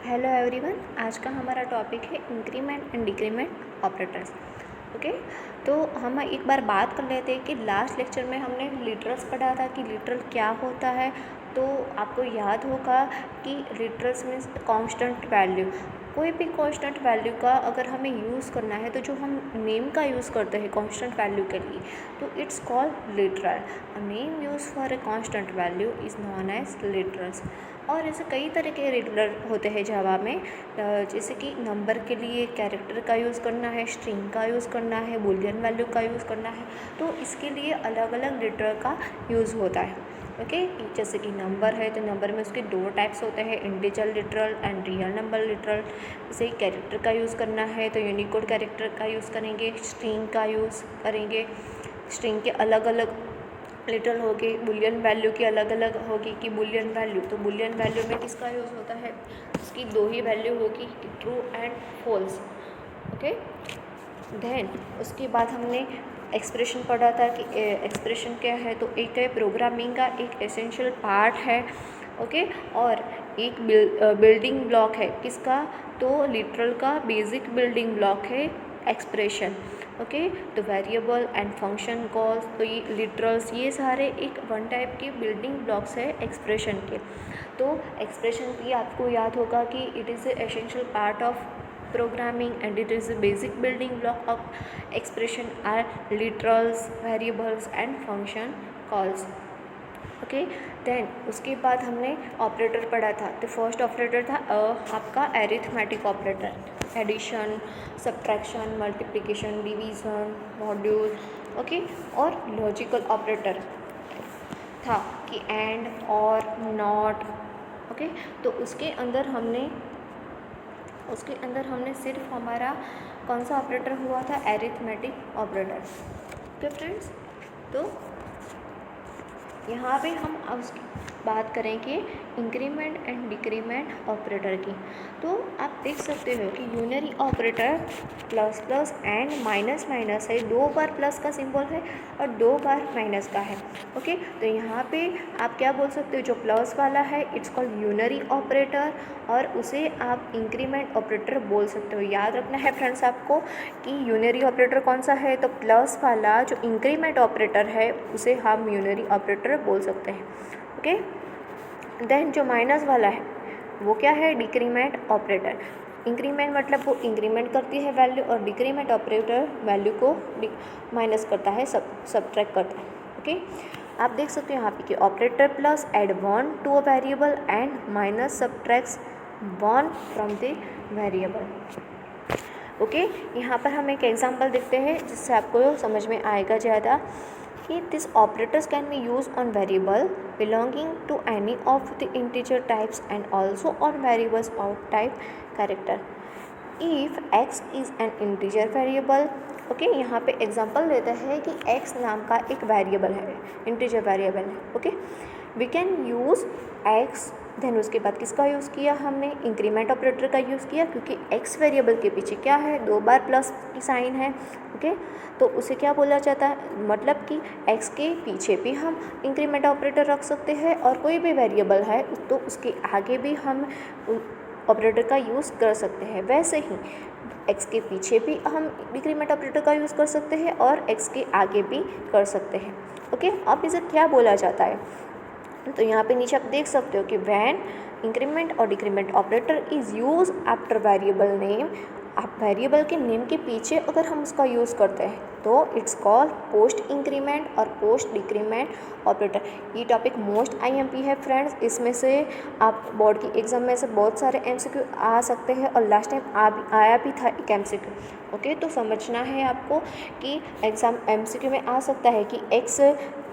Hello everyone, आज का हमारा टॉपिक है increment and decrement operators. Okay, तो हम एक बार बात कर लेते हैं कि लास्ट लेक्चर में हमने लिटरल्स पढ़ा था कि लिटरल क्या होता है। तो आपको याद होगा कि लिटरल्स मीन्स कांस्टेंट वैल्यू। कोई भी कांस्टेंट वैल्यू का अगर हमें यूज़ करना है तो जो हम नेम का यूज़ करते हैं कांस्टेंट वैल्यू के लिए, तो it's called literal. A name use for a constant value is known as literals. और ऐसे कई तरह के लिटरल होते हैं जावा में, जैसे कि नंबर के लिए कैरेक्टर का यूज़ करना है, स्ट्रिंग का यूज़ करना है, बूलियन वैल्यू का यूज़ करना है, तो इसके लिए अलग अलग लिटरल का यूज़ होता है। ओके, जैसे कि नंबर है तो नंबर में उसके दो टाइप्स होते हैं, integer literal and real number literal. जैसे कैरेक्टर का यूज़ करना है तो यूनिकोड कैरेक्टर का यूज़ करेंगे, स्ट्रिंग का यूज़ करेंगे। स्ट्रिंग के अलग अलग लिटरल होगी, बुलियन वैल्यू की अलग अलग होगी कि बुलियन वैल्यू, तो बुलियन वैल्यू में किसका यूज़ होता है, उसकी दो ही वैल्यू होगी, true and false. Okay, then उसके बाद हमने एक्सप्रेशन पढ़ा था कि एक्सप्रेशन क्या है, तो एक है प्रोग्रामिंग का एक एसेंशियल पार्ट है। ओके, और एक बिल्डिंग ब्लॉक है किसका, तो लिटरल का बेसिक बिल्डिंग ब्लॉक है एक्सप्रेशन। ओके, तो वेरिएबल एंड फंक्शन कॉल्स, तो ये लिटरल्स, ये सारे एक वन टाइप के बिल्डिंग ब्लॉक्स है एक्सप्रेशन के। तो एक्सप्रेशन की आपको याद होगा कि it is essential part of programming and it is a basic building block of expression are literals, variables and function calls. Okay, then उसके बाद हमने ऑपरेटर पढ़ा था। तो फर्स्ट ऑपरेटर था आपका arithmetic operator, addition, subtraction, multiplication, division, module. Okay, और logical operator था कि एंड और नॉट। ओके, तो उसके अंदर हमने सिर्फ हमारा कौन सा ऑपरेटर हुआ था, एरिथमेटिक ऑपरेटर। ओके फ्रेंड्स, तो यहाँ पे हम अब उसकी बात करेंगे इंक्रीमेंट एंड डिक्रीमेंट ऑपरेटर की। तो आप देख सकते हो कि unary operator plus plus and minus minus है, दो बार प्लस का सिंबल है और दो बार माइनस का है। ओके, तो यहाँ पे आप क्या बोल सकते हो, जो प्लस वाला है इट्स कॉल्ड यूनरी ऑपरेटर और उसे आप इंक्रीमेंट ऑपरेटर बोल सकते हो। याद रखना है फ्रेंड्स आपको कि यूनरी ऑपरेटर कौन सा है, तो प्लस वाला जो इंक्रीमेंट ऑपरेटर है उसे हम यूनरी ऑपरेटर बोल सकते हैं। ओके, देन जो माइनस वाला है वो क्या है, डिक्रीमेंट ऑपरेटर। इंक्रीमेंट मतलब वो इंक्रीमेंट करती है वैल्यू और डिक्रीमेंट ऑपरेटर वैल्यू को माइनस करता है, सब्ट्रैक्ट करता है। ओके, आप देख सकते हो यहाँ पे कि operator plus add one to a variable and minus subtracts one from the variable. Okay, यहाँ पर हम एक एग्जांपल देखते हैं जिससे आपको समझ में आएगा ज़्यादा कि this operators can be use on variable belonging to any of the integer types and also on variables of type character if x is an integer variable. Okay, यहाँ पे एग्जांपल लेते हैं कि x नाम का एक वेरिएबल है, integer variable है। Okay, we can use x, then उसके बाद किसका यूज़ किया हमने, इंक्रीमेंट ऑपरेटर का यूज़ किया, क्योंकि x वेरिएबल के पीछे क्या है, दो बार प्लस की साइन है। ओके, तो उसे क्या बोला जाता है, मतलब कि x के पीछे भी हम इंक्रीमेंट ऑपरेटर रख सकते हैं और कोई भी वेरिएबल है तो उसके आगे भी हम ऑपरेटर का यूज़ कर सकते हैं। वैसे ही x के पीछे भी हम डिक्रीमेंट ऑपरेटर का यूज़ कर सकते हैं और x के आगे भी कर सकते हैं। ओके, अब इसे क्या बोला जाता है, तो यहाँ पे नीचे आप देख सकते हो कि व्हेन इंक्रीमेंट और decrement operator is use after variable name, आप वेरिएबल के नेम के पीछे अगर हम उसका यूज़ करते हैं तो इट्स कॉल्ड पोस्ट इंक्रीमेंट और पोस्ट डिक्रीमेंट ऑपरेटर। ये टॉपिक मोस्ट आईएमपी है फ्रेंड्स, इसमें से आप बोर्ड की एग्जाम में से बहुत सारे एमसीक्यू आ सकते हैं और लास्ट टाइम आया भी था एक एमसीक्यू। ओके, तो समझना है आपको कि एग्ज़ाम एमसीक्यू में आ सकता है कि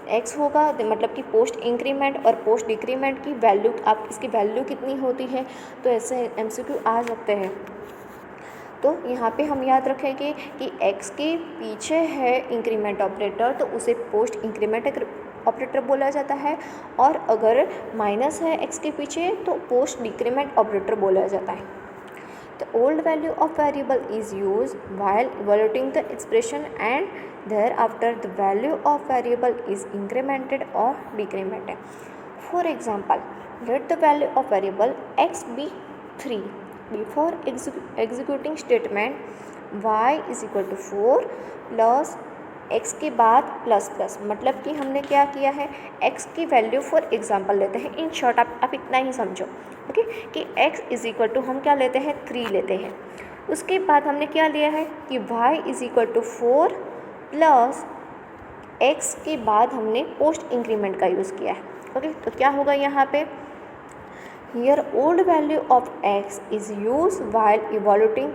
एक्स होगा, मतलब कि पोस्ट इंक्रीमेंट और पोस्ट डिक्रीमेंट की वैल्यू, आप इसकी वैल्यू कितनी होती है, तो ऐसे एमसीक्यू आ सकते हैं। तो यहाँ पे हम याद रखेंगे कि x के पीछे है इंक्रीमेंट ऑपरेटर तो उसे पोस्ट इंक्रीमेंट ऑपरेटर बोला जाता है, और अगर माइनस है x के पीछे तो पोस्ट डिक्रीमेंट ऑपरेटर बोला जाता है। The old value of variable is used while evaluating the expression and thereafter the value of variable is incremented or decremented. For example, let the value of variable x be 3 before executing statement y is equal to 4 plus x के बाद plus plus, मतलब कि हमने क्या किया है, x की value for example लेते हैं। इन शॉर्ट आप इतना ही समझो, ओके, कि x इज इक्वल टू हम क्या लेते हैं, 3 लेते हैं। उसके बाद हमने क्या लिया है कि y is equal to 4 plus x के बाद हमने पोस्ट इंक्रीमेंट का यूज़ किया है। ओके, तो क्या होगा यहाँ पे, Here old value of x is used while evaluating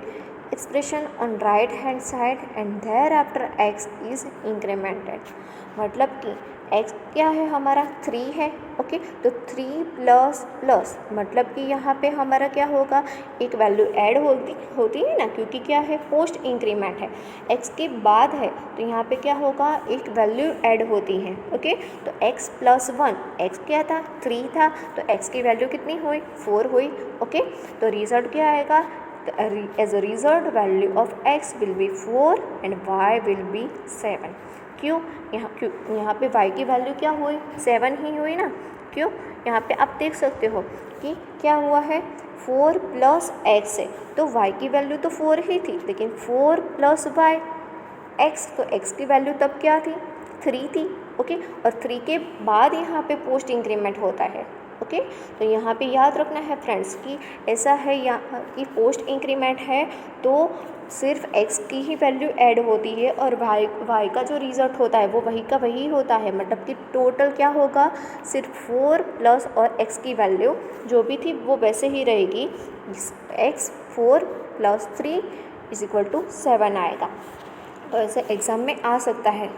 expression on right hand side and thereafter x is incremented। मतलब कि x क्या है हमारा 3 है, ओके, तो 3 प्लस प्लस मतलब कि यहाँ पे हमारा क्या होगा, एक वैल्यू ऐड होती है ना, क्योंकि क्या है, पोस्ट इंक्रीमेंट है, x के बाद है, तो यहाँ पे क्या होगा, एक वैल्यू ऐड होती है। ओके, तो x प्लस 1, x क्या था, 3 था, तो x की वैल्यू कितनी हुई, 4 हुई। ओके, तो रिजल्ट क्या आएगा, as a result value of x will be 4 and y will be 7। क्यों यहाँ पे y की वैल्यू क्या हुई, 7 ही हुई ना। क्यों, यहाँ पे आप देख सकते हो कि क्या हुआ है, 4 प्लस x है, तो y की वैल्यू तो 4 ही थी, लेकिन 4 प्लस y x, तो x की वैल्यू तब क्या थी, 3 थी। ओके, और 3 के बाद यहाँ पे पोस्ट इंक्रीमेंट होता है। ओके, तो यहाँ पे याद रखना है फ्रेंड्स कि ऐसा है यहाँ कि पोस्ट इंक्रीमेंट है तो सिर्फ x की ही वैल्यू ऐड होती है और y का जो रिज़ल्ट होता है वो वही का वही होता है, मतलब कि टोटल क्या होगा, सिर्फ 4 प्लस और x की वैल्यू जो भी थी वो वैसे ही रहेगी, x 4 प्लस 3 इज इक्वल टू 7 आएगा। तो ऐसे एग्ज़ाम में आ सकता है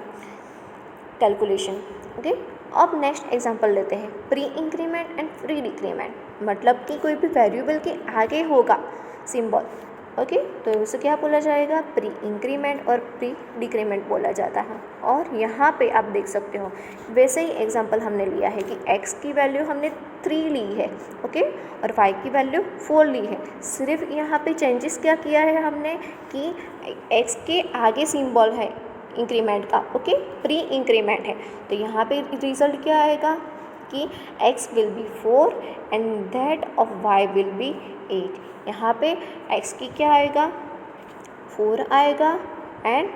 कैलकुलेशन। ओके, अब नेक्स्ट एग्जांपल लेते हैं, pre increment and pre decrement, मतलब कि कोई भी वेरिएबल के आगे होगा सिंबल। ओके, तो उसे क्या बोला जाएगा, प्री इंक्रीमेंट और प्री डिक्रीमेंट बोला जाता है। और यहाँ पे आप देख सकते हो वैसे ही एग्जांपल हमने लिया है कि x की वैल्यू हमने 3 ली है, ओके, और y की वैल्यू 4 ली है। सिर्फ यहाँ पे चेंजेस क्या किया है हमने कि x के आगे सिंबल है इंक्रीमेंट का, ओके, प्री इंक्रीमेंट है, तो यहाँ पे रिजल्ट क्या आएगा कि x will be 4 and that of y will B 8। यहाँ पे x की क्या आएगा, 4 आएगा एंड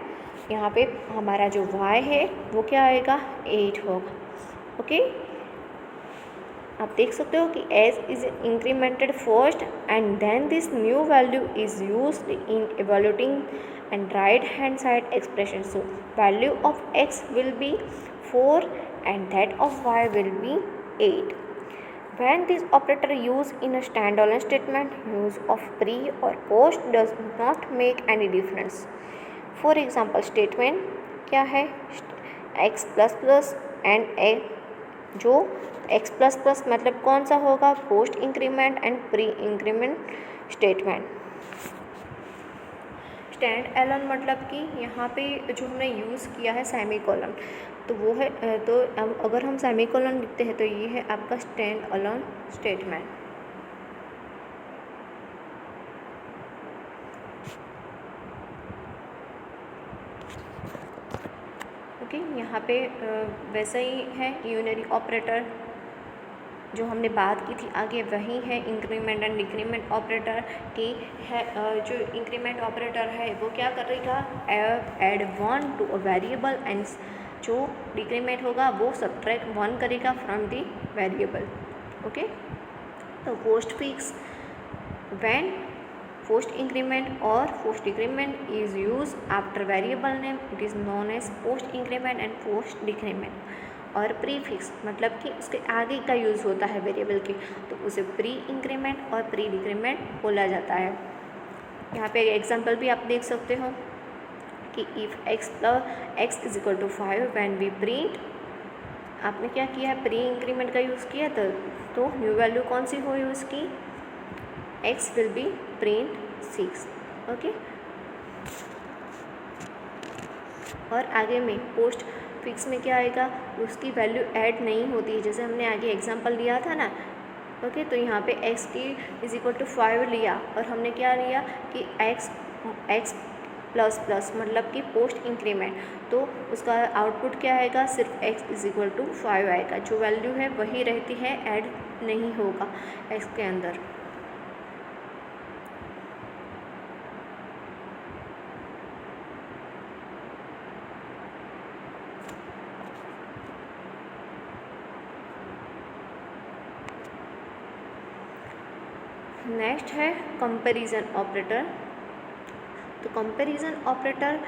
यहाँ पे हमारा जो y है वो क्या आएगा, 8 होगा। ओके, आप देख सकते हो कि as is incremented first and then this new value is used in evaluating and right hand side expression. So value of x will be 4 and that of y will be 8. When this operator used in a standalone statement, use of pre or post does not make any difference. For example, statement क्या है, x plus plus and a, जो x plus plus मतलब कौन सा होगा, post increment and pre increment statement. Stand alone मतलब कि यहाँ पे जो हमने यूज़ किया है सेमी कॉलन, तो वो है, तो अगर हम सेमी कॉलन लिखते हैं तो ये है आपका स्टैंड एलोन स्टेटमेंट। ओके, यहाँ पे वैसा ही है यूनरी ऑपरेटर जो हमने बात की थी आगे, वही है इंक्रीमेंट एंड डिक्रीमेंट ऑपरेटर की है। जो इंक्रीमेंट ऑपरेटर है वो क्या करेगा, add 1 to a variable and जो डिक्रीमेंट होगा वो सब्ट्रैक्ट 1 करेगा फ्रॉम द वेरिएबल। ओके, तो postfix when post increment और post decrement is use after variable name, it is known as post increment and post decrement. और prefix मतलब कि उसके आगे का यूज़ होता है वेरिएबल के, तो उसे प्री इंक्रीमेंट और प्री डिक्रीमेंट बोला जाता है। यहाँ पे एग्जांपल भी आप देख सकते हो कि if x is equal to 5 when we print, आपने क्या किया है, प्री इंक्रीमेंट का यूज़ किया था, तो न्यू वैल्यू कौन सी हुई उसकी, x will B print 6। Okay, और आगे में पोस्ट फिक्स में क्या आएगा, उसकी वैल्यू ऐड नहीं होती है, जैसे हमने आगे एग्जांपल लिया था ना। ओके, तो यहाँ पे x की इज इक्वल टू 5 लिया और हमने क्या लिया कि x प्लस प्लस मतलब कि पोस्ट इंक्रीमेंट, तो उसका आउटपुट क्या आएगा, सिर्फ x इज इक्वल टू 5 आएगा, जो वैल्यू है वही रहती है, ऐड नहीं होगा x के अंदर। नेक्स्ट है कंपैरिजन ऑपरेटर। तो कंपैरिजन ऑपरेटर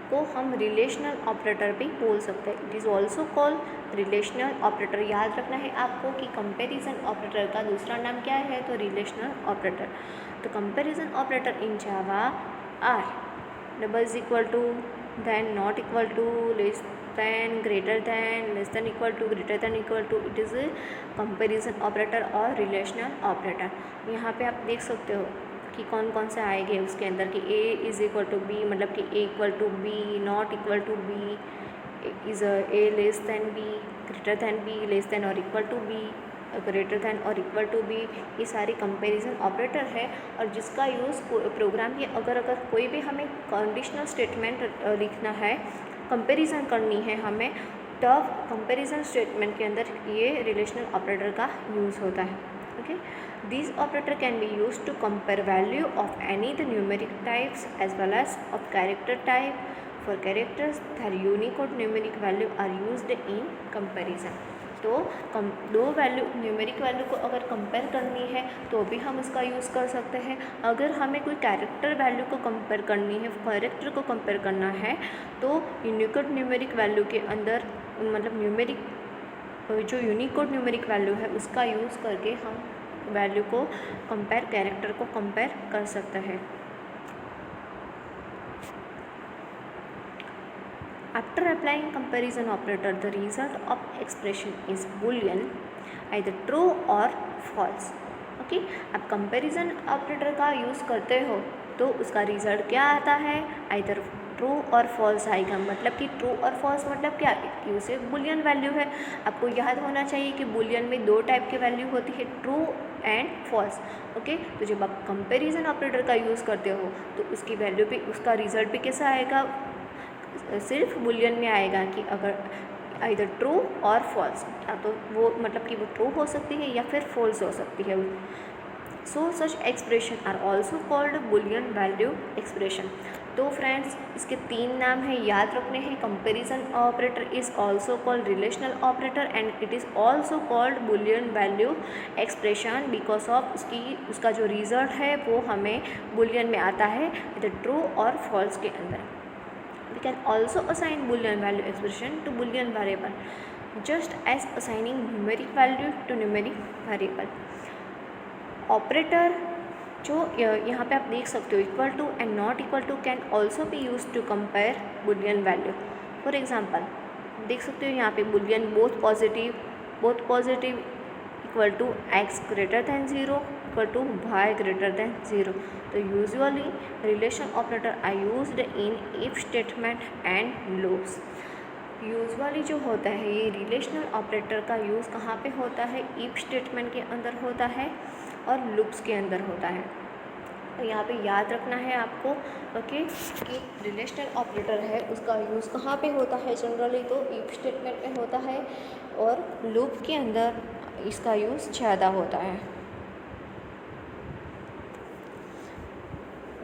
को हम रिलेशनल ऑपरेटर भी बोल सकते हैं। It is also called relational operator. याद रखना है आपको कि कंपैरिजन ऑपरेटर का दूसरा नाम क्या है, तो रिलेशनल ऑपरेटर। तो comparison operator in Java are double is equal to, then not equal to, less than, greater than, less than equal to, greater than equal to. It is comparison operator और relational operator. यहाँ पे आप देख सकते हो कि कौन कौन से आएंगे उसके अंदर कि A is equal to B, मतलब कि A equal to B, not equal to B, is A less than B, greater than B, less than और equal to B, greater than और इक्वल टू बी। ये सारी comparison operator है और जिसका use programme की अगर कोई भी हमें कंडीशनल स्टेटमेंट लिखना है, कंपैरिजन करनी है हमें, तब कंपैरिजन स्टेटमेंट के अंदर ये रिलेशनल ऑपरेटर का यूज़ होता है। Okay, these operator can be used to compare value of any the numeric types as well as of character type. For characters their unicode numeric value are used in comparison. तो दो value numeric value को अगर compare करनी है तो भी हम इसका यूज़ कर सकते हैं। अगर हमें कोई कैरेक्टर वैल्यू को कंपेयर करनी है, कैरेक्टर को कंपेयर करना है, तो यूनिकोड न्यूमेरिक वैल्यू के अंदर मतलब न्यूमेरिक जो यूनिकोड न्यूमेरिक वैल्यू है उसका यूज़ करके हम वैल्यू को कंपेयर, कैरेक्टर को कंपेयर कर सकते हैं। After applying comparison operator the result of expression is Boolean either true और फॉल्स। ओके, आप कंपैरिजन ऑपरेटर का यूज़ करते हो तो उसका रिजल्ट क्या आता है, आइदर ट्रू और फॉल्स आएगा। मतलब कि ट्रू और फॉल्स मतलब क्या, कि उसे बुलियन वैल्यू है। आपको याद होना चाहिए कि बुलियन में दो टाइप की वैल्यू होती है, ट्रू एंड फॉल्स। ओके, तो जब आप कंपैरिजन ऑपरेटर का यूज़ करते हो तो उसकी वैल्यू भी, उसका रिजल्ट भी कैसा आएगा, सिर्फ बुलियन में आएगा कि अगर आइदर ट्रू और फॉल्स, या तो वो मतलब कि वो ट्रू हो सकती है या फिर फॉल्स हो सकती है। So such expression are also called boolean value expression. तो फ्रेंड्स इसके तीन नाम हैं, याद रखने हैं। Comparison operator is also called relational operator and it is also called boolean value expression because of उसका जो रिजल्ट है वो हमें बुलियन में आता है, इधर ट्रू और फॉल्स के अंदर। We can also assign Boolean value expression to Boolean variable, just as assigning numeric value to numeric variable. Operator जो यहाँ पे आप देख सकते हो, equal to and not equal to can also be use to compare boolean value. For example देख सकते हो यहाँ पे boolean both positive equal to x greater than 0 equal to y greater than 0। तो usually relation operator are used in if statement and loops. Usually जो होता है ये रिलेशनल ऑपरेटर का यूज़ कहाँ पे होता है, इफ स्टेटमेंट के अंदर होता है और लूप्स के अंदर होता है। तो यहाँ पे याद रखना है आपको, ओके, कि रिलेशनल ऑपरेटर है उसका यूज़ कहाँ पे होता है जनरली, तो इफ स्टेटमेंट में होता है और लूप के अंदर इसका यूज़ ज़्यादा होता है।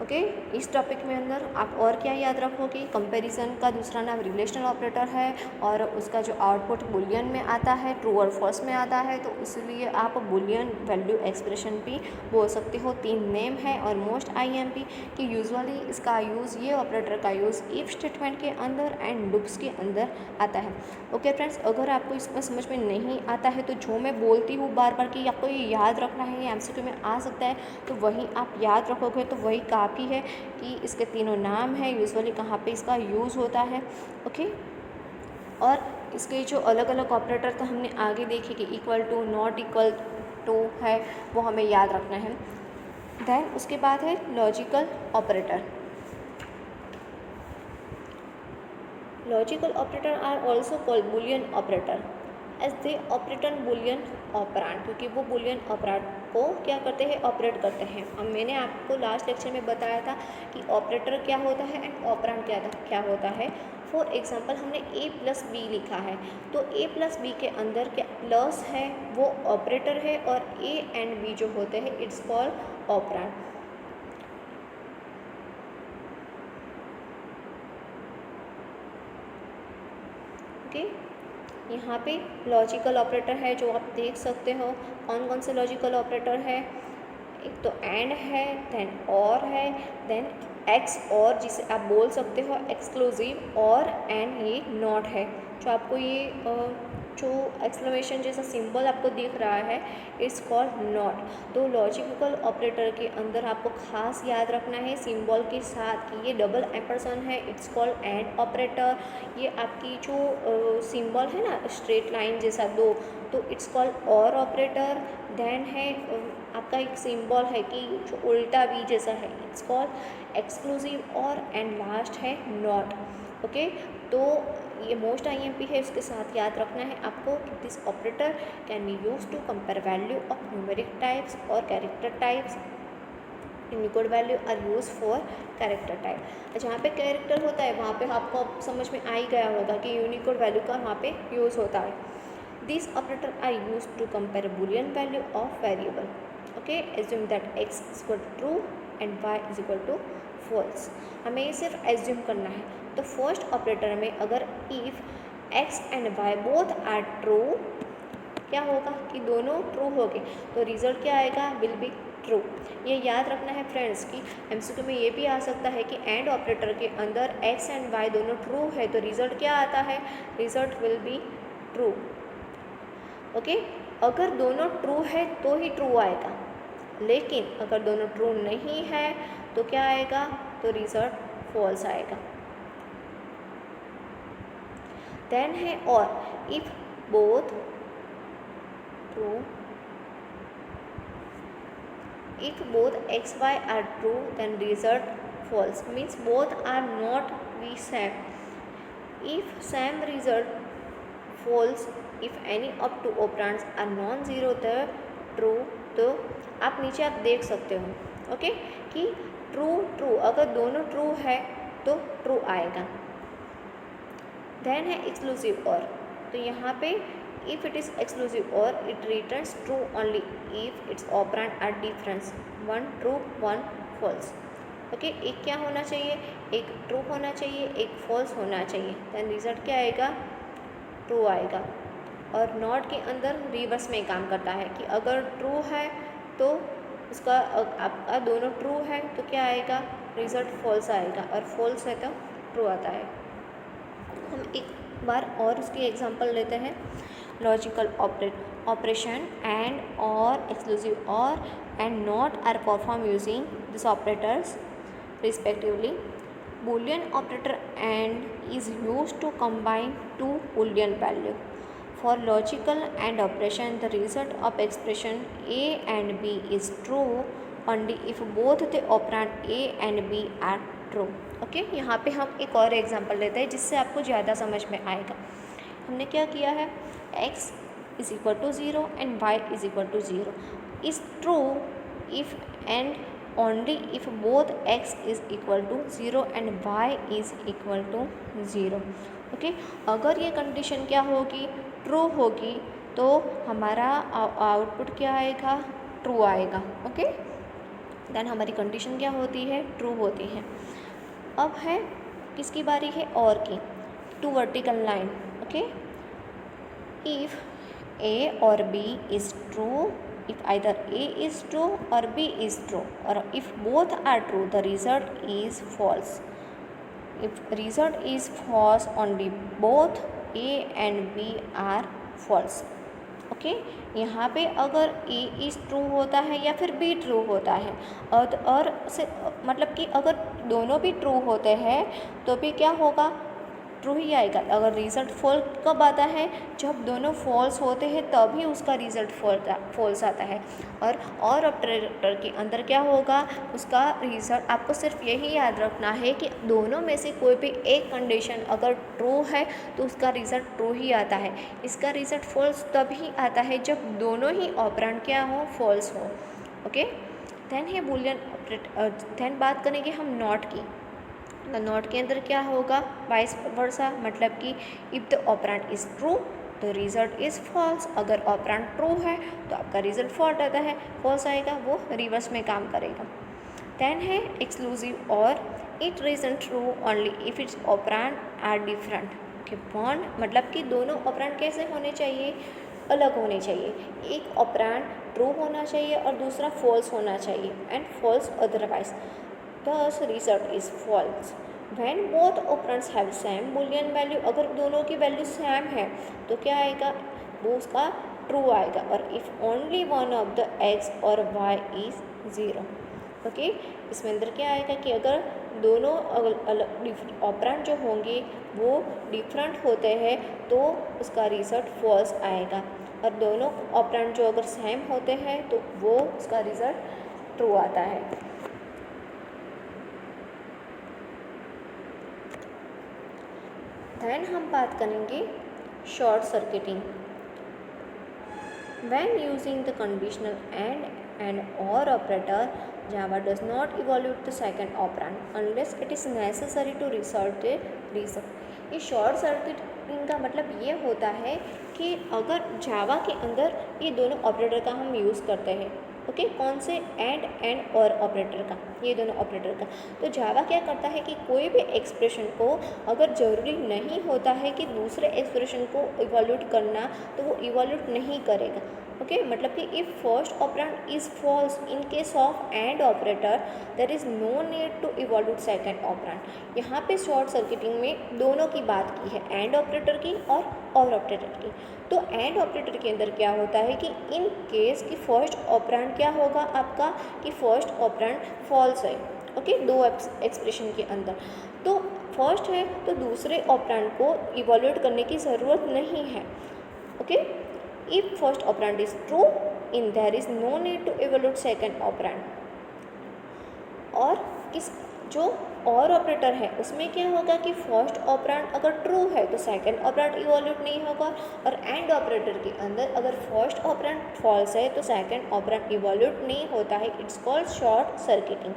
ओके, इस टॉपिक में अंदर आप और क्या याद रखोगे, कंपैरिजन का दूसरा नाम रिलेशनल ऑपरेटर है और उसका जो आउटपुट बुलियन में आता है, ट्रू और फॉल्स में आता है, तो इसलिए आप बुलियन वैल्यू एक्सप्रेशन भी बोल सकते हो। तीन नेम है और मोस्ट आईएमपी कि यूजुअली इसका यूज़, ये ऑपरेटर का यूज़ इफ स्टेटमेंट के अंदर एंड लूप्स के अंदर आता है। ओके फ्रेंड्स, अगर आपको इसमें समझ में नहीं आता है तो जो मैं बोलती हूँ बार बार कि आपको ये याद रखना है, ये एमसीक्यू में आ सकता है, तो वही आप याद रखोगे तो वही काफ़ी है कि इसके तीनों नाम है, यूजुअली कहाँ पे इसका यूज़ होता है। ओके, और इसके जो अलग अलग ऑपरेटर तो हमने आगे देखे कि equal to, not equal to है, वो हमें याद रखना है। देन उसके बाद है logical operator. Logical operator are also called boolean operator as they operate on boolean operand, क्योंकि वो बुलियन ऑपरेंड को क्या करते हैं, ऑपरेट करते हैं। अब मैंने आपको लास्ट लेक्चर में बताया था कि ऑपरेटर क्या होता है एंड ऑपरेंड क्या होता है। फॉर एग्जांपल हमने a प्लस बी लिखा है, तो a प्लस बी के अंदर क्या प्लस है वो ऑपरेटर है और a एंड b जो होते हैं इट्स कॉल्ड ऑपरेंड। ओके, यहाँ पे लॉजिकल ऑपरेटर है जो आप देख सकते हो। कौन कौन से लॉजिकल ऑपरेटर है, एक तो एंड है, देन और है, देन एक्स और, जिसे आप बोल सकते हो एक्सक्लूसिव और, एंड ये नॉट है। जो आपको ये जो एक्सक्लेमेशन जैसा सिंबल आपको दिख रहा है, इट्स कॉल्ड नॉट। तो लॉजिकल ऑपरेटर के अंदर आपको खास याद रखना है सिंबल के साथ कि ये डबल एम्परसेंड है, इट्स कॉल्ड एंड ऑपरेटर। ये आपकी जो सिंबल है ना स्ट्रेट लाइन जैसा दो, तो इट्स कॉल्ड और ऑपरेटर। देन है आपका एक सिंबल है कि जो उल्टा वी जैसा है, it's called exclusive or, and last है नॉट। ओके, तो ये मोस्ट आईएमपी है, इसके साथ याद रखना है आपको कि this operator can be use to compare value of numeric types और character types. Unicode value are use for character type. जहाँ पे कैरेक्टर होता है वहाँ पे आपको समझ में आ ही गया होगा कि यूनिकोड वैल्यू का वहाँ पे यूज़ होता है। This operator are use to compare boolean value of variable. Okay, assume that x is equal to true and y is equal to false. हमें ये सिर्फ एज्यूम करना है। तो फर्स्ट ऑपरेटर में अगर if x and y both are true, क्या होगा कि दोनों ट्रू हो गए, तो रिजल्ट क्या आएगा, विल बी ट्रू। ये याद रखना है फ्रेंड्स कि एमसीक्यू में ये भी आ सकता है कि एंड ऑपरेटर के अंदर x एंड y दोनों ट्रू है तो रिजल्ट क्या आता है, result will be true. Okay, अगर दोनों ट्रू है तो ही ट्रू आएगा, लेकिन अगर दोनों ट्रू नहीं है तो क्या आएगा, तो रिजल्ट फॉल्स आएगा। देन है और, if both true, if both x y are true then result false, means both are not be same. If same result false if any of two operands are non-zero the true। तो आप नीचे आप देख सकते हो okay कि true true, अगर दोनों ट्रू है तो ट्रू आएगा। देन है एक्सक्लूसिव और, तो यहाँ पे if it is exclusive or it returns true only if its operand are different, one true one false। Okay, एक क्या होना चाहिए, एक ट्रू होना चाहिए, एक फॉल्स होना चाहिए, देन रिजल्ट क्या आएगा, ट्रू आएगा। और नॉट के अंदर रिवर्स में काम करता है कि अगर ट्रू है तो उसका आपका दोनों ट्रू है तो क्या आएगा, रिजल्ट फॉल्स आएगा, और फॉल्स है तो ट्रू आता है। हम एक बार और उसकी एग्जांपल लेते हैं। Logical operation and or, exclusive or, and not are perform using this operators respectively। Boolean operator AND is used to combine two Boolean value। For logical AND operation, the result of expression A and B is true only if both the operand A and B are true। Okay, यहाँ पे हम एक और example लेते हैं जिससे आपको ज़्यादा समझ में आएगा। हमने क्या किया है, x is equal to 0 and y is equal to 0 is true if and only if both x is equal to 0 and y is equal to 0। Okay, अगर ये कंडीशन क्या होगी, ट्रू होगी, तो हमारा आउटपुट क्या आएगा, ट्रू आएगा। ओके, देन हमारी कंडीशन क्या होती है, ट्रू होती है। अब है किसकी बारी है, और की, two vertical line. Okay, if a or b is true, if either A is true or B is true, or if both are true the result is false। If result is false only both A and B are false। Okay, यहाँ पे अगर A is true होता है या फिर B true होता है, और से मतलब कि अगर दोनों भी true होते हैं तो भी क्या होगा, ट्रू ही आएगा। अगर रिज़ल्ट फॉल्स कब आता है, जब दोनों फॉल्स होते हैं तभी उसका रिज़ल्ट फॉल्स आता है। और ऑपरेटर के अंदर क्या होगा, उसका रिज़ल्ट आपको सिर्फ यही याद रखना है कि दोनों में से कोई भी एक कंडीशन अगर ट्रू है तो उसका रिज़ल्ट ट्रू ही आता है। इसका रिज़ल्ट फॉल्स तभी आता है जब दोनों ही ऑपरेंड क्या हो, फॉल्स हो। ओके, देन है बूलियन ऑपरेटर। देन बात करेंगे हम नॉट की। नॉट के अंदर क्या होगा, वाइस वर्सा, मतलब कि if the operand is true तो रिज़ल्ट इज़ फॉल्स, अगर ऑपरेंड ट्रू है तो आपका रिज़ल्ट फॉल्स आता है, फॉल्स आएगा, वो रिवर्स में काम करेगा। देन है एक्सक्लूसिव और, इट रीजन true only if its operand are different. Okay, बॉन्ड मतलब कि दोनों ऑपरेंड कैसे होने चाहिए, अलग होने चाहिए। एक ऑपरेंड ट्रू होना चाहिए और दूसरा फॉल्स होना चाहिए and false otherwise thus result is false। when both operands have same boolean value, अगर दोनों की वैल्यू सेम है तो क्या आएगा, वो उसका ट्रू आएगा। और if only one of the x और वाई इज ज़ीरो, ओके, इसमें अंदर क्या आएगा कि अगर दोनों अलग ऑपरेंड जो होंगे वो डिफरेंट होते हैं तो उसका रिजल्ट फॉल्स आएगा, और दोनों ऑपरेंड जो अगर सेम होते हैं तो वो उसका रिजल्ट ट्रू आता है। देन हम बात करेंगे short circuiting. When using the conditional and or operator, Java does not evaluate the second operand unless it is necessary to result a result। ये शॉर्ट सर्किटिंग का मतलब ये होता है कि अगर जावा के अंदर ये दोनों ऑपरेटर का हम यूज़ करते हैं, ओके, कौन से एंड और ऑपरेटर का, ये दोनों ऑपरेटर का, तो जावा क्या करता है कि कोई भी एक्सप्रेशन को अगर ज़रूरी नहीं होता है कि दूसरे एक्सप्रेशन को इवैल्यूएट करना तो वो इवैल्यूएट नहीं करेगा, ओके, मतलब कि if first operand is false in case of and operator there is no need to evaluate second operand. यहाँ पे शॉर्ट सर्किटिंग में दोनों की बात की है, एंड ऑपरेटर की और ऑपरेटर की। तो एंड ऑपरेटर के अंदर क्या होता है कि इन केस कि फर्स्ट ऑपरेंड क्या होगा आपका, कि फर्स्ट ऑपरेंड फॉल्स है, ओके, दो एक्सप्रेशन के अंदर तो फर्स्ट है तो दूसरे ऑपरेंड को इवैल्यूएट करने की ज़रूरत नहीं है, okay. If first operand is true in there is no need to evaluate second operand. और किस जो और ऑपरेटर है उसमें क्या होगा कि फर्स्ट ऑपरेंड अगर ट्रू है तो सेकंड ऑपरेंड इवैल्यूएट नहीं होगा, और एंड ऑपरेटर के अंदर अगर फर्स्ट ऑपरेंड फॉल्स है तो सेकंड ऑपरेंड इवैल्यूएट नहीं होता है। It's called short circuiting,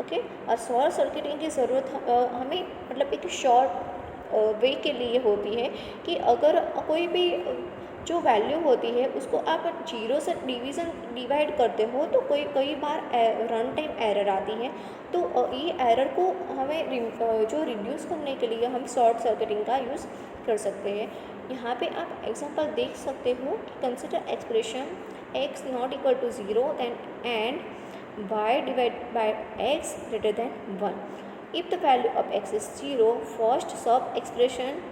okay. और शॉर्ट सर्किटिंग की ज़रूरत हमें मतलब एक शॉर्ट वे के लिए होती है कि अगर कोई भी जो वैल्यू होती है उसको आप जीरो से डिवाइड करते हो तो कई बार रन टाइम एरर आती है, तो ये एरर को हमें जो रिड्यूस करने के लिए हम शॉर्ट सर्किटिंग का यूज़ कर सकते हैं। यहाँ पे आप एग्जांपल देख सकते हो कि consider expression x not equal to 0 then and y divide by x greater than 1। If the value of x is 0 first sub expression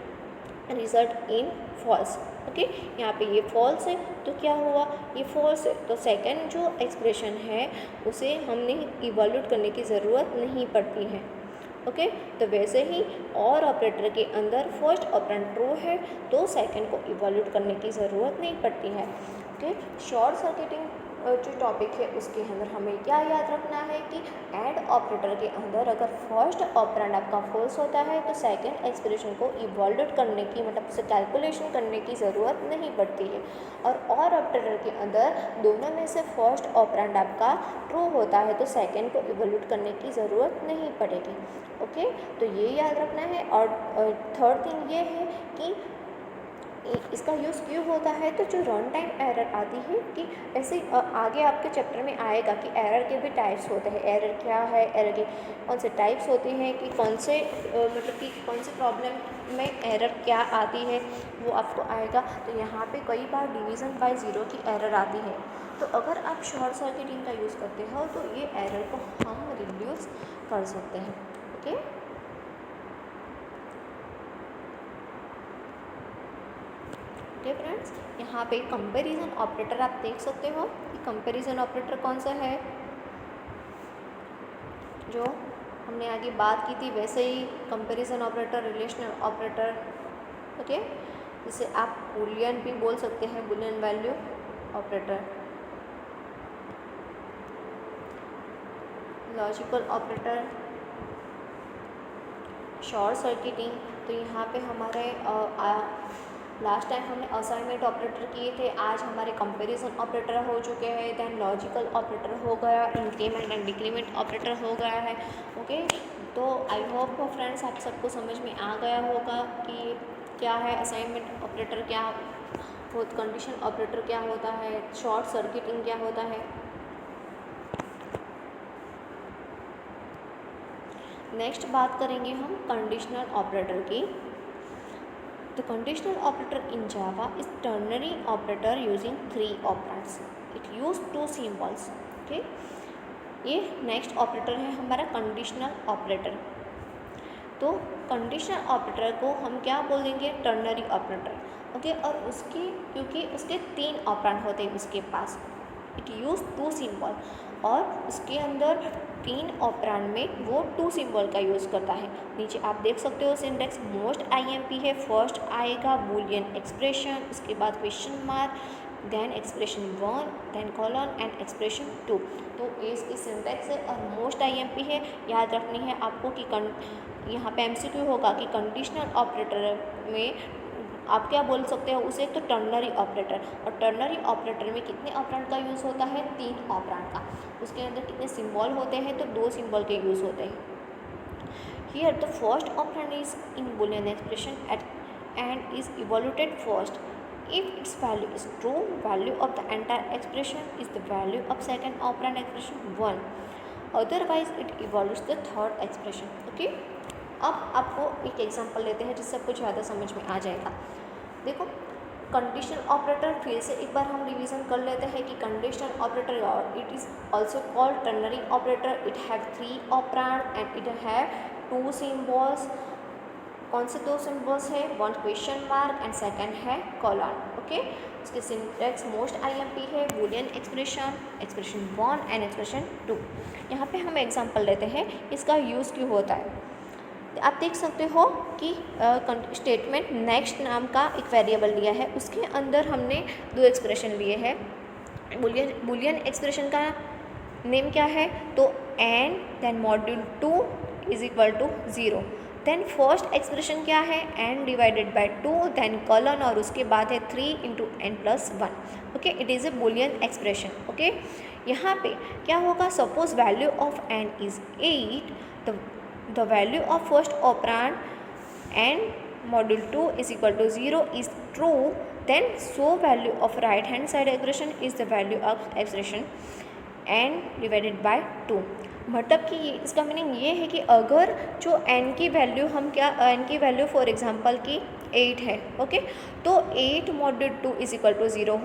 result in false, okay, यहाँ पे ये फॉल्स है तो क्या हुआ, ये फॉल्स है तो सेकंड जो एक्सप्रेशन है उसे हमने इवैल्यूएट करने की ज़रूरत नहीं पड़ती है, ओके। तो वैसे ही और ऑपरेटर के अंदर फर्स्ट ऑपरेंड ट्रू है तो सेकंड को इवैल्यूएट करने की ज़रूरत नहीं पड़ती है, ओके। शॉर्ट सर्किटिंग जो टॉपिक है उसके अंदर हमें क्या याद रखना है कि एंड ऑपरेटर के अंदर अगर फर्स्ट ऑपरेंड आपका फॉल्स होता है तो सेकंड एक्सप्रेशन को इवैल्यूएट करने की मतलब उसे कैलकुलेशन करने की ज़रूरत नहीं पड़ती है। और ऑपरेटर के अंदर दोनों में से फर्स्ट ऑपरेंड आपका ट्रू होता है तो सेकंड को इवैल्यूएट करने की ज़रूरत नहीं पड़ेगी, ओके। तो ये याद रखना है। और थर्ड थिंग ये है कि इसका यूज़ क्यों होता है, तो जो रन टाइम एरर आती है कि ऐसे आगे आपके चैप्टर में आएगा कि एरर के भी टाइप्स होते हैं, एरर क्या है, एरर के कौन से टाइप्स होते हैं, कि कौन से मतलब कि कौन से प्रॉब्लम में एरर क्या आती है वो आपको आएगा। तो यहाँ पे कई बार डिवीज़न बाय ज़ीरो की एरर आती है, तो अगर आप शॉर्ट सर्किटिंग का यूज़ करते हो तो ये एरर को हम रिड्यूस कर सकते हैं, ओके। ओके फ्रेंड्स, यहाँ पे कंपैरिजन ऑपरेटर आप देख सकते हो कि कंपैरिजन ऑपरेटर कौन सा है, जो हमने आगे बात की थी वैसे ही comparison operator, relational operator, okay, जिसे आप बूलियन भी बोल सकते हैं, boolean value operator, logical operator, short circuiting. तो यहाँ पे हमारे लास्ट टाइम हमने असाइनमेंट ऑपरेटर किए थे, आज हमारे कंपैरिजन ऑपरेटर हो चुके हैं, दैन लॉजिकल ऑपरेटर हो गया, इंक्रीमेंट एंड डिक्रीमेंट ऑपरेटर हो गया है, ओके। तो आई होप फ्रेंड्स आप सबको समझ में आ गया होगा कि क्या है असाइनमेंट ऑपरेटर, क्या हो कंडीशन ऑपरेटर क्या होता है, शॉर्ट सर्किटिंग क्या होता है। नेक्स्ट बात करेंगे हम कंडीशनल ऑपरेटर की। The conditional operator in Java is ternary operator using 3 operands, it use 2 symbols. Okay, ये नेक्स्ट ऑपरेटर है हमारा कंडीशनल ऑपरेटर। तो कंडीशनल ऑपरेटर को हम क्या बोलेंगे, टर्नरी ऑपरेटर। ओके, और उसकी क्योंकि उसके 3 ऑपरेंड होते हैं उसके पास, इट यूज 2 सिंबल, और उसके अंदर 3 ऑपरेंड में वो 2 सिंबल का यूज़ करता है। नीचे आप देख सकते हो सिंटेक्स मोस्ट IMP है, फर्स्ट आएगा बूलियन एक्सप्रेशन, उसके बाद question mark, then expression 1, then colon and expression 2। तो ये इसकी सिंटेक्स है और मोस्ट IMP है। याद रखनी है आपको कि यहाँ पे MCQ होगा कि कंडीशनल ऑपरेटर में आप क्या बोल सकते हो उसे, तो टर्नरी ऑपरेटर। और टर्नरी ऑपरेटर में कितने ऑपरेंड का यूज़ होता है, 3 ऑपरेंड का। उसके अंदर कितने सिंबल होते हैं, तो 2 सिंबल के यूज़ होते हैं। Here the first operand is in boolean expression and is evaluated first. If its value is true, value of the entire expression is the value of second operand expression 1. Otherwise, it evolves the third expression. Okay? अब आपको एक example लेते हैं जिससे आपको ज़्यादा समझ में आ जाएगा। देखो, कंडीशनल ऑपरेटर फिर से एक बार हम रिवीजन कर लेते हैं कि कंडीशनल ऑपरेटर और it is also called ternary operator. It have 3 operand and it have 2 symbols. कौन से 2 सिंबल्स है, 1 क्वेश्चन मार्क एंड सेकंड है कॉलन। ओके, इसके सिंटेक्स मोस्ट IMP है, Boolean expression, expression 1 and expression 2। यहाँ पे हम एग्जांपल लेते हैं इसका यूज़ क्यों होता है। आप देख सकते हो कि स्टेटमेंट नेक्स्ट नाम का एक वेरिएबल लिया है, उसके अंदर हमने 2 एक्सप्रेशन लिए हैं। बूलियन एक्सप्रेशन का नेम क्या है, तो n then module 2 is equal to 0। Then first expression क्या है, n divided by 2, then colon और उसके बाद है 3 into n plus 1। Okay, it is a boolean expression. Okay, यहाँ पे क्या होगा, suppose value of n is 8, the value of first operand n module 2 is equal to 0 is true, then so value of right hand side expression is the value of expression n divided by 2। मतलब कि इसका meaning ये है कि अगर जो n की value हम क्या, n की वैल्यू फॉर एग्जांपल की 8 है, ओके, तो 8 मॉड्यूल 2 इज इक्वल टू 0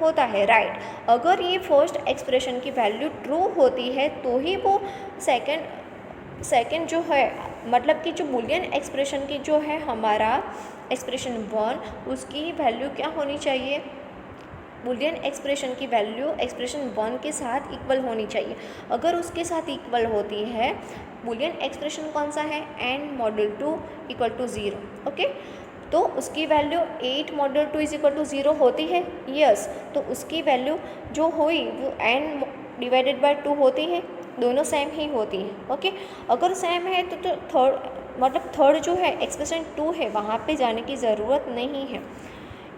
होता है राइट। अगर ये फर्स्ट एक्सप्रेशन की वैल्यू ट्रू होती है तो ही वो सेकंड जो है, मतलब कि जो बूलियन एक्सप्रेशन की जो है हमारा एक्सप्रेशन 1, उसकी वैल्यू क्या होनी चाहिए, बूलियन एक्सप्रेशन की वैल्यू एक्सप्रेशन 1 के साथ इक्वल होनी चाहिए। अगर उसके साथ इक्वल होती है, बूलियन एक्सप्रेशन कौन सा है, n module 2 equal to 0। Okay, तो उसकी value 8 module 2 is equal to 0 होती है, यस। तो उसकी वैल्यू जो हुई वो n डिवाइडेड बाय 2 होती है, दोनों सेम ही होती हैं। ओके, अगर सेम है तो थर्ड जो है एक्सप्रेशन 2 है, वहाँ पे जाने की ज़रूरत नहीं है।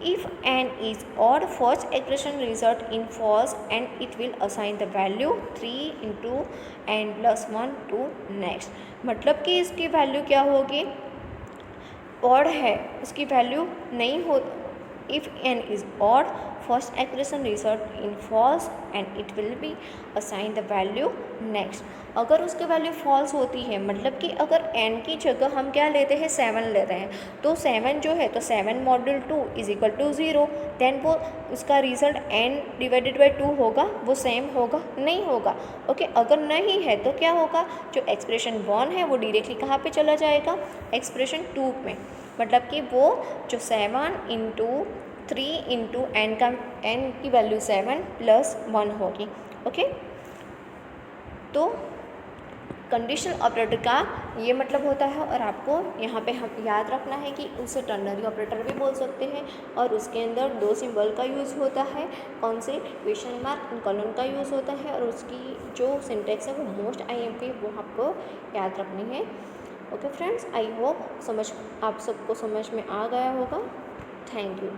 If n is odd, first expression result in false and it will assign the value 3 into n plus 1 to next। मतलब कि इसकी वैल्यू क्या होगी, odd है, उसकी वैल्यू नहीं हो। If n is odd, first expression result in false and it will be assigned the value next। अगर उसकी वैल्यू फॉल्स होती है, मतलब कि अगर n की जगह हम क्या लेते हैं, 7 लेते हैं, तो 7 जो है, तो 7 module 2 is equal to 0, then वो उसका रिजल्ट n डिवाइडेड बाई 2 होगा, वो सेम होगा, नहीं होगा। ओके, अगर नहीं है तो क्या होगा, जो एक्सप्रेशन 1 है वो डायरेक्टली कहाँ पे चला जाएगा, एक्सप्रेशन 2 में। मतलब कि वो जो 7 इंटू 3 इंटू n का, n की वैल्यू 7 प्लस 1 होगी। ओके, तो कंडीशनल ऑपरेटर का ये मतलब होता है। और आपको यहाँ पे हम याद रखना है कि उसे टर्नरी ऑपरेटर भी बोल सकते हैं, और उसके अंदर 2 सिंबल का यूज़ होता है, कौन से, क्वेश्चन मार्क एंड कॉलन का यूज़ होता है, और उसकी जो सिंटेक्स है वो मोस्ट IMP वो आपको याद रखनी है। ओके फ्रेंड्स, आई होप आप सबको समझ में आ गया होगा। Thank you.